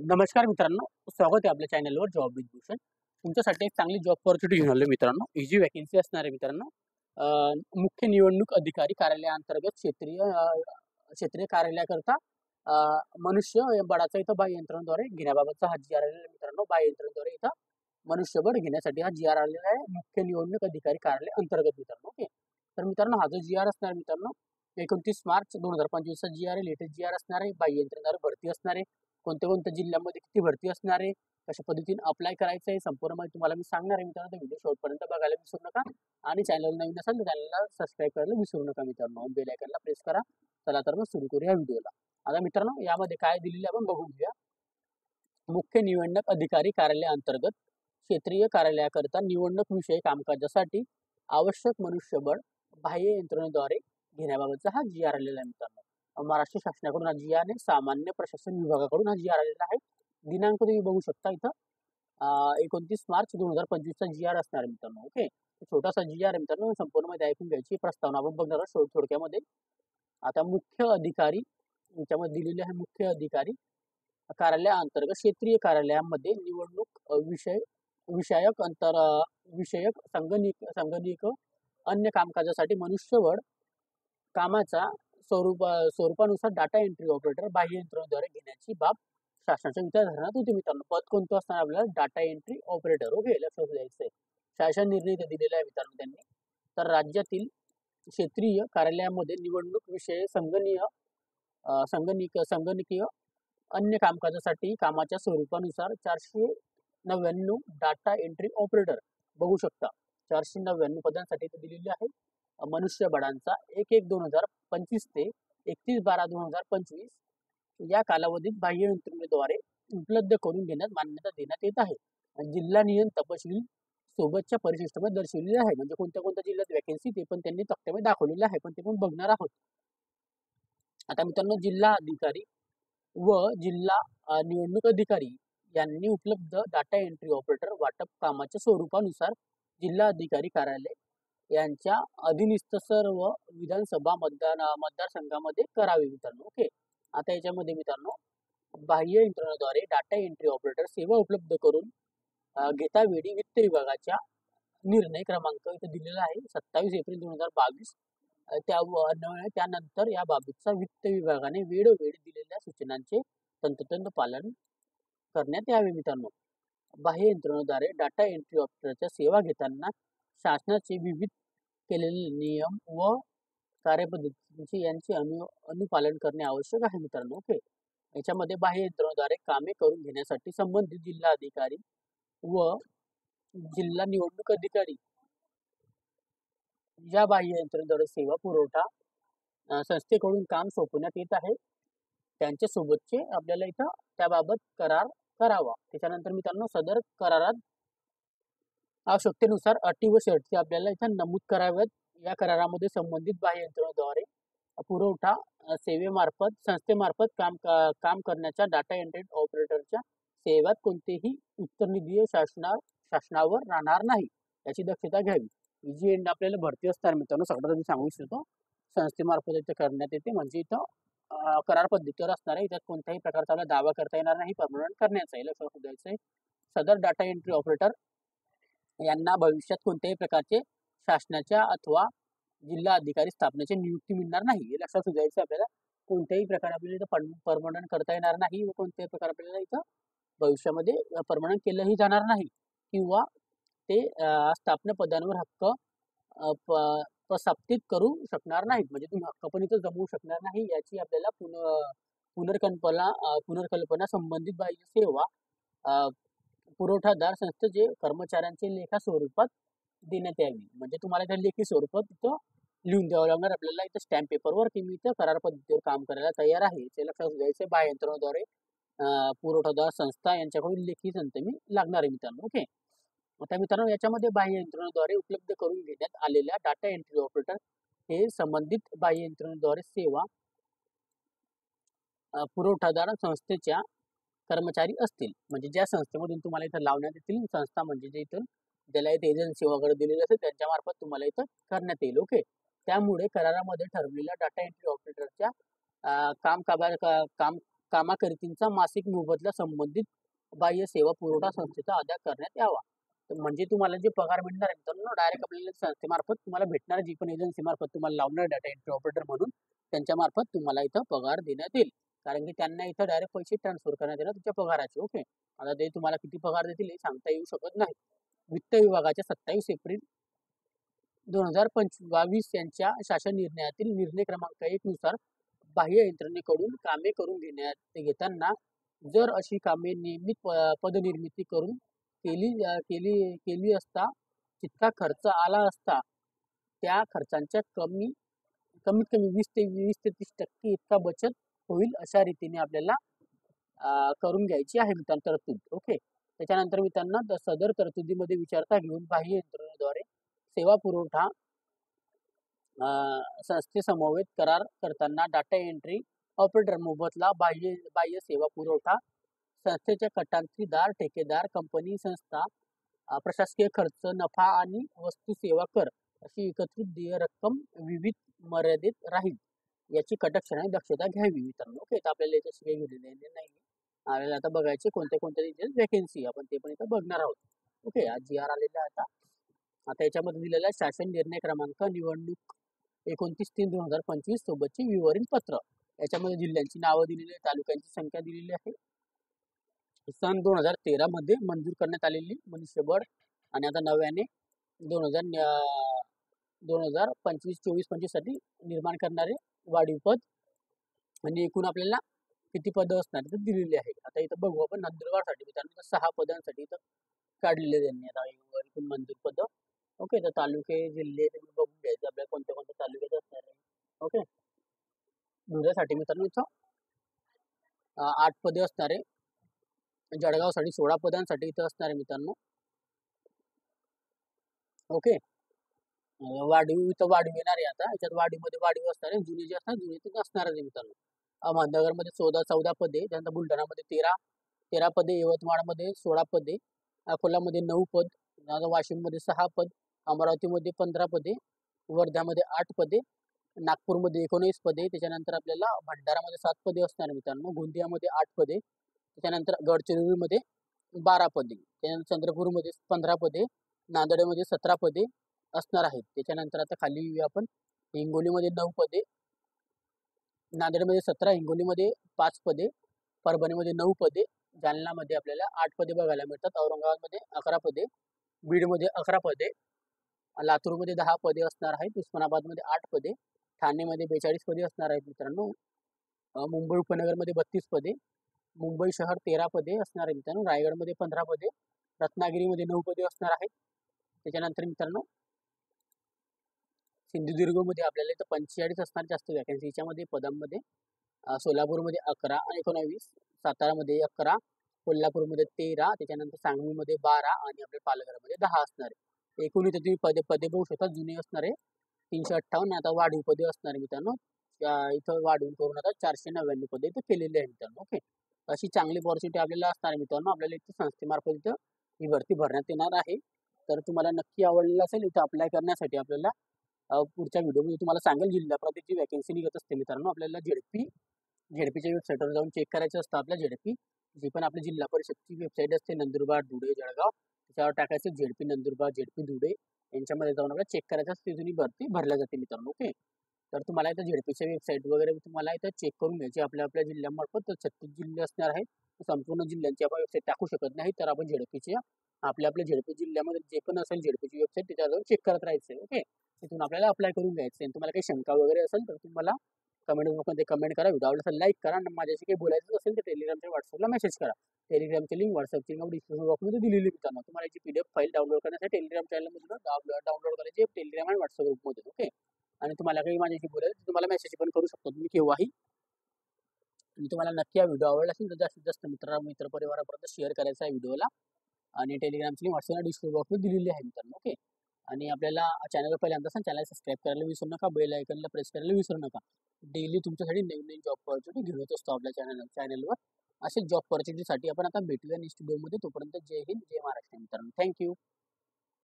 नमस्कार मित्रांनो, स्वागत आहे आपल्या चॅनलवर जॉब विथ भूषण. तुमच्यासाठी एक चांगली जॉब ऑपॉर्च्युनिटी घेऊन आलो मित्रांनो. ही जी वॅकन्सी असणार आहे मित्रांनो, मुख्य निवडणूक अधिकारी कार्यालयाअंतर्गत क्षेत्रीय कार्यालयाकरता अ, मनुष्य बळाचा इथं बाह्य यंत्रणेद्वारे घेण्याबाबतचा हा जी आर आलेला आहे मित्रांनो. बाह्य यंत्रणेद्वारे इथं मनुष्यबळ घेण्यासाठी हा जी आर आलेला आहे मुख्य निवडणूक अधिकारी कार्यालय अंतर्गत मित्रांनो. ओके, तर मित्रांनो हा जो जी आर असणार मित्रांनो 29 मार्च 2025 चा जी आर आहे, लेटेस्ट जी आर असणार आहे. बाह्य यंत्रणेद्वारे भरती असणार आहे. कोणत्या कोणत्या जिल्ह्यामध्ये किती भरती असणार आहे, कशा पद्धतीने अप्लाय करायचं आहे, संपूर्ण माहिती तुम्हाला मी सांगणार आहे मित्रांनो. व्हिडिओ शेवटपर्यंत बघायला विसरू नका आणि चॅनल नवीन असेल तर चॅनलला सबस्क्राईब करायला विसरू नका मित्रांनो. बेल आयकॉनला प्रेस करा. चला तर मग सुरू करूया व्हिडिओला. आता मित्रांनो यामध्ये काय दिलेले आपण बघून घेऊया. मुख्य निवडणूक अधिकारी कार्यालयाअंतर्गत क्षेत्रीय कार्यालयाकरिता निवडणूक विषयी कामकाजासाठी आवश्यक मनुष्यबळ बाह्य यंत्रणेद्वारे घेण्याबाबतचा हा जी आर आलेला आहे मित्रांनो. महाराष्ट्र शासनाकडून हा जी आर आहे, सामान्य प्रशासन विभागाकडून हा जी आर आलेला आहे. दिनांक तुम्ही बघू शकता इथं 29 मार्च 2025 चा जी आर असणार आहे मित्रांनो. ओके, छोटासा जी आर आहे मित्रांनो, संपूर्ण मध्ये ऐकून घ्यायची. प्रस्तावना आपण बघणार आहोत थोडक्यामध्ये. आता मुख्य अधिकारी याच्यामध्ये दिलेले आहे मुख्य अधिकारी कार्यालयाअंतर्गत क्षेत्रीय कार्यालयामध्ये निवडणूक विषयक विषयक संगणक अन्य कामकाजासाठी मनुष्यबळ कामाचा स्वरूपानुसार डाटा एंट्री ऑपरेटर बाह्य यंत्रणेद्वारे घेण्याची बाब शासनाच्या विचारधारणात होती मित्रांनो. पद कोणतं असणार आपल्याला? Data entry operator. ओके, लक्षात द्यायचं आहे. शासन निर्णय इथं दिलेला आहे मित्रांनो त्यांनी. तर राज्यातील क्षेत्रीय कार्यालयामध्ये निवडणूक विषय संगणकीय अन्य कामकाजासाठी कामाच्या स्वरूपानुसार 499 डाटा एंट्री ऑपरेटर बघू शकता. 499 पदांसाठी ते दिलेले आहे. मनुष्यबळांचा 1/1/2025 ते 31/12/2025 या कालावधीत बाह्य यंत्रणेद्वारे उपलब्ध करून घेण्यात मान्यता देण्यात येत आहे. जिल्हा नियम तपशील सोबतच्या परिशिष्टामध्ये दर्शवलेले आहे. म्हणजे कोणत्या कोणत्या जिल्ह्यात वॅकन्सी ते पण त्यांनी तक्त्यामध्ये दाखवलेलं आहे, पण ते पण बघणार आहोत. आता मित्रांनो, जिल्हा अधिकारी व जिल्हा निवडणूक अधिकारी यांनी उपलब्ध डाटा एंट्री ऑपरेटर वाटप कामाच्या स्वरूपानुसार जिल्हा अधिकारी कार्यालय यांच्या अधीनस्थ सर्व विधानसभा मतदारसंघामध्ये करावे मित्रांनो. ओके, आता याच्यामध्ये मित्रांनो बाह्य यंत्रणेद्वारे डाटा एंट्री ऑपरेटर सेवा उपलब्ध करून घेता वेळी वित्त विभागाच्या निर्णय क्रमांक इथे दिलेला आहे 27 एप्रिल 2022. त्यानंतर या बाबतचा वित्त विभागाने वेळोवेळी दिलेल्या सूचनांचे तंतोतंत पालन करण्यात यावे मित्रांनो. बाह्य यंत्रणेद्वारे डाटा एंट्री ऑपरेटरच्या सेवा घेताना शासनाचे विविध केलेले नियम व कार्यपद्धतींचे यांचे अनुपालन करणे आवश्यक आहे मित्रांनो. ओके, याच्यामध्ये बाह्य यंत्रणेद्वारे कामे करून घेण्यासाठी संबंधित जिल्हा अधिकारी व जिल्हा निवडणूक अधिकारी या बाह्य यंत्रणेद्वारे सेवा पुरवठा संस्थेकडून काम सोपवण्यात येत आहे. त्यांच्यासोबतचे आपल्याला इथं त्याबाबत करार करावा. त्याच्यानंतर मित्रांनो सदर करारात आवश्यकतेनुसार अटी व शर्ती आपल्याला इथं नमूद कराव्यात. या करारामध्ये संबंधित बाह्य यंत्रणेद्वारे पुरवठा सेवेमार्फत संस्थेमार्फत काम करण्याच्या डाटा एंट्री ऑपरेटरच्या सेवेत कोणतेही उत्तरनिधीय शासनावर राहणार नाही याची दक्षता घ्यावी. ही जी आपल्याला भरती असणार मित्रांनो, सगळं मी सांगू इच्छितो. संस्थेमार्फत इथं करण्यात येते, म्हणजे इथं करार पद्धतीवर असणार आहे. याच्यात कोणत्याही प्रकारचा आपल्याला दावा करता येणार नाही, परमनंट करण्याचा आहे. लक्षात द्यायचं आहे. सदर डाटा एंट्री ऑपरेटर यांना भविष्यात कोणत्याही प्रकारचे शासनाच्या अथवा जिल्हा अधिकारी स्थापनेची नियुक्ती मिळणार नाही, हे लक्षात द्यायचं आपल्याला. कोणत्याही प्रकारे आपल्याला इथं परमनंट करता येणार नाही व कोणत्याही प्रकारे आपल्याला इथं भविष्यामध्ये परमनंट केलंही जाणार नाही किंवा ते स्थापना पदांवर हक्क प्रस्थापित करू शकणार नाहीत. म्हणजे तुम्ही हक्क पण इथं जमवू शकणार नाही याची आपल्याला पुनर्कल्पना संबंधित बाह्य सेवा पुरवठादार संस्थेचे कर्मचाऱ्यांचे लेखा स्वरूपात देण्यात यावी. म्हणजे तुम्हाला त्या लेखी स्वरूपात तिथं लिहून द्यावं लागणार आपल्याला इथं स्टॅम्प पेपरवर की मी इथं करार पद्धतीवर काम करायला तयार आहे. ते लक्षात द्यायचं. बाह्य यंत्रणेद्वारे पुरवठादार संस्था यांच्याकडून लेखी संतमी लागणार आहे मित्रांनो. ओके, आता मित्रांनो याच्यामध्ये बाह्य यंत्रणेद्वारे उपलब्ध करून घेण्यात आलेल्या डाटा एंट्री ऑपरेटर हे संबंधित बाह्य यंत्रणेद्वारे सेवा पुरवठादार संस्थेच्या कर्मचारी असतील. म्हणजे ज्या संस्थेमधून तुम्हाला इथं लावण्यात येतील, संस्था म्हणजे जे इथून ज्याला इथे एजन्सी वगैरे दिलेली असेल त्यांच्यामार्फत तुम्हाला इथं करण्यात येईल. ओके, त्यामुळे करारामध्ये ठरवलेल्या डाटा एंट्री ऑपरेटरच्या कामाकरितांचा मासिक मोबदला संबंधित बाह्य सेवा पुरवठा संस्थेचा अदा करण्यात यावा. तर म्हणजे तुम्हाला जे पगार मिळणार आहे मित्रांनो, डायरेक्ट आपल्याला संस्थेमार्फत तुम्हाला भेटणार, जी पण एजन्सी मार्फत तुम्हाला लावणार डाटा एंट्री ऑपरेटर म्हणून, त्यांच्या मार्फत तुम्हाला इथं पगार देण्यात येईल. कारण की त्यांना इथं डायरेक्ट पैसे ट्रान्सफर करण्यात येणार तुमच्या पगाराचे. ओके. आता ते तुम्हाला किती पगार देतील हे सांगता येऊ शकत नाही. वित्त विभागाच्या 27 एप्रिल 2022 यांच्या शासन निर्णयातील निर्णय क्रमांक 1 नुसार बाह्य यंत्रणेकडून कामे करून घेताना जर अशी कामे नियमित पदनिर्मिती करून केली केली केली असता जितका खर्च आला असता त्या खर्चांच्या कमीत कमी 20 ते 30% इतका बचत होईल, अशा रीतीने आपल्याला करून घ्यायची आहे मित्रांनो तरतूद. ओके. त्याच्यानंतर मित्रांनो सदर तरतुदीमध्ये विचारता घेऊन बाह्य यंत्रणेद्वारे सेवा पुरवठा संस्थेसमवेत करार करताना डाटा एंट्री ऑपरेटर मोबदला बाह्य सेवा पुरवठा संस्थेच्या कटांचीदार ठेकेदार कंपनी संस्था प्रशासकीय खर्च नफा आणि वस्तू सेवा कर अशी एकत्रित देय रक्कम विविध मर्यादेत राहील याची कटाक्षाने दक्षता घ्यावी मित्रांनो. ओके. तर आपल्याला याच्याशी काही घेतलेले नाही. आपल्याला आता बघायचे कोणत्या डिटेल्स वॅकेन्सी आपण ते पण इथं बघणार आहोत. ओके. आज जी आर आलेला आहे आता याच्यामध्ये दिलेला आहे शासन निर्णय क्रमांक निवडणूक 29/3/2025 सोबतचे विवरण पत्र. याच्यामध्ये जिल्ह्यांची नावं दिलेली आहे, तालुक्यांची संख्या दिलेली आहे. सन 2013 मध्ये मंजूर करण्यात आलेली मनुष्यबळ आणि आता नव्याने 2025-24-25 साठी निर्माण करणारे वाढीव पद आणि एकूण आपल्याला किती पदं असणार तर दिलेली आहे. आता इथं बघू आपण नंदुरबारसाठी मित्रांनो 6 पदांसाठी इथं काढलेले त्यांनी आता एकूण मंजूर पदं. ओके. तर तालुके जिल्हे तुम्ही बघून घ्यायचे आपल्याला कोणत्या तालुक्यात असणार आहे. ओके. धुळ्यासाठी मित्रांनो इथं 8 पदे असणार आहे. जळगावसाठी 16 पदांसाठी इथं असणार आहे मित्रांनो. ओके. वाढीव इथं वाढीव येणार आहे. आता याच्यात वाढीवमध्ये वाढीव असणार आहे, जुने जे असणार जुने ते असणारच आहे मित्रांनो. अहमदनगरमध्ये 14 पदे, त्यानंतर बुलढाणामध्ये 13 पदे, यवतमाळमध्ये 16 पदे, अकोलामध्ये 9 पद, वाशिममध्ये 6 पद, अमरावतीमध्ये 15 पदे, वर्ध्यामध्ये 8 पदे, नागपूरमध्ये 19 पदे, त्याच्यानंतर आपल्याला भंडारामध्ये 7 पदे असणार मित्रांनो, गोंदियामध्ये 8 पदे, त्याच्यानंतर गडचिरोलीमध्ये 12 पदे, त्यानंतर चंद्रपूरमध्ये 15 पदे, नांदेडमध्ये 17 पदे असणार आहेत. त्याच्यानंतर आता खाली आपण हिंगोलीमध्ये 9 पदे, नांदेडमध्ये 17, हिंगोलीमध्ये 5 पदे, परभणीमध्ये 9 पदे, जालनामध्ये आपल्याला 8 पदे बघायला मिळतात, औरंगाबादमध्ये 11 पदे, बीडमध्ये 11 पदे, लातूरमध्ये 10 पदे असणार आहेत, उस्मानाबादमध्ये 8 पदे, ठाणेमध्ये 42 पदे असणार आहेत मित्रांनो, मुंबई उपनगरमध्ये 32 पदे, मुंबई शहर 13 पदे असणार आहे मित्रांनो, रायगडमध्ये 15 पदे, रत्नागिरीमध्ये 9 पदे असणार आहेत. त्याच्यानंतर मित्रांनो सिंधुदुर्गमध्ये आपल्याला इथं 45 असणार जास्त वॅकन्सी याच्यामध्ये पदांमध्ये, सोलापूरमध्ये 11 आणि 19, सातारामध्ये 11, कोल्हापूरमध्ये 13, त्याच्यानंतर सांगलीमध्ये 12 आणि आपल्या पालघरमध्ये 10 असणार आहे. एकूण इथे तुम्ही पदे बघू शकता, जुने असणार आहे 358, आता वाढीव पदे असणार आहे मित्रांनो. इथं वाढवून करून आता 499 पदे इथं केलेले आहे मित्रांनो. ओके. अशी चांगली अपॉर्च्युनिटी आपल्याला असणार आहे मित्रांनो. आपल्याला इथं संस्थेमार्फत इथं ही भरती भरण्यात येणार आहे. तर तुम्हाला नक्की आवडलेलं असेल इथं अप्लाय करण्यासाठी आपल्याला पुढच्या व्हिडिओमध्ये तुम्हाला सांगेल जिल्हा प्रत्येक जी वॅकन्सी निघत असते मित्रांनो. आपल्याला झेडपीच्या वेबसाईटवर जाऊन चेक करायचं असतं आपल्या झेडपी, जी पण आपली जिल्हा परिषदची वेबसाईट असते नंदुरबार, धुळे, जळगाव, त्याच्यावर टाकायचं झेडपी नंदुरबार, झेडपी धुळे यांच्यामध्ये जाऊन आपल्याला चेक करायचं असते, तिथून भरती भरल्या जाते मित्रांनो. ओके. तर तुम्हाला इथं झेडपीच्या वेबसाईट वगैरे तुम्हाला इथं चेक करून घ्यायची आपल्या जिल्ह्यामार्फत. तर 36 जिल्हे असणार आहेत, संपूर्ण जिल्ह्यांची आपण वेबसाईट टाकू शकत नाही, तर आपण झेडपीच्या आपल्या झेडपी जिल्ह्यामध्ये जे पण असेल झेडपीची वेबसाईट त्याच्यावर जाऊन चेक करत राहायचं. ओके. तिथून आपल्याला अप्लाय करून घ्यायचं आहे. तुम्हाला काही शंका वगैरे असेल तर तुम्हाला कमेंट बॉक्समध्ये कमेंट करा, व्हिडिओ आवडला लाईक करा आणि माझ्याशी काही बोलायचं असेल तर टेलिग्रामच्या व्हॉट्सअपला मेसेज करा. टेलिग्रामची लिंक व्हॉट्सअपची लिंक डिस्क्रिप्शन बॉक्समध्ये दिलेली मित्रांनो. तुम्हाला याची PDF फाईल डाउनलोड करण्यासाठी टेलिग्राम चॅनलमधून डाउनलोड करायची टेलिग्राम आणि व्हॉट्सअप ग्रुपमधून. ओके. आणि तुम्हाला काही माझ्याशी बोलायचं तुम्हाला मेसेज पण करू शकतो तुम्ही केव्हाही. आणि तुम्हाला नक्की हा व्हिडिओ आवडला असेल तर जास्तीत जास्त मित्र परिवारापर्यंत शेअर करायचा आहे व्हिडिओला. आणि टेलिग्रामची लिंक व्हॉट्सअपला डिस्क्रिप्शन बॉक्समध्ये दिलेली आहे मित्रांनो. ओके. आणि आपल्याला चॅनलवर पहिल्यांदा असेल चॅनल सबस्क्राईब करायला विसरू नका, बेल आयकनला प्रेस करायला विसरू नका. डेली तुमच्यासाठी नवीन जॉब ऑपॉर्च्युनिटी घेऊन येत असतो आपल्या चॅनलवर. असेच जॉब ऑपॉर्च्युनिटीसाठी आपण आता भेटूया नेक्स्ट व्हिडिओमध्ये. तोपर्यंत जय हिंद, जय महाराष्ट्र मित्रांनो. थँक्यू.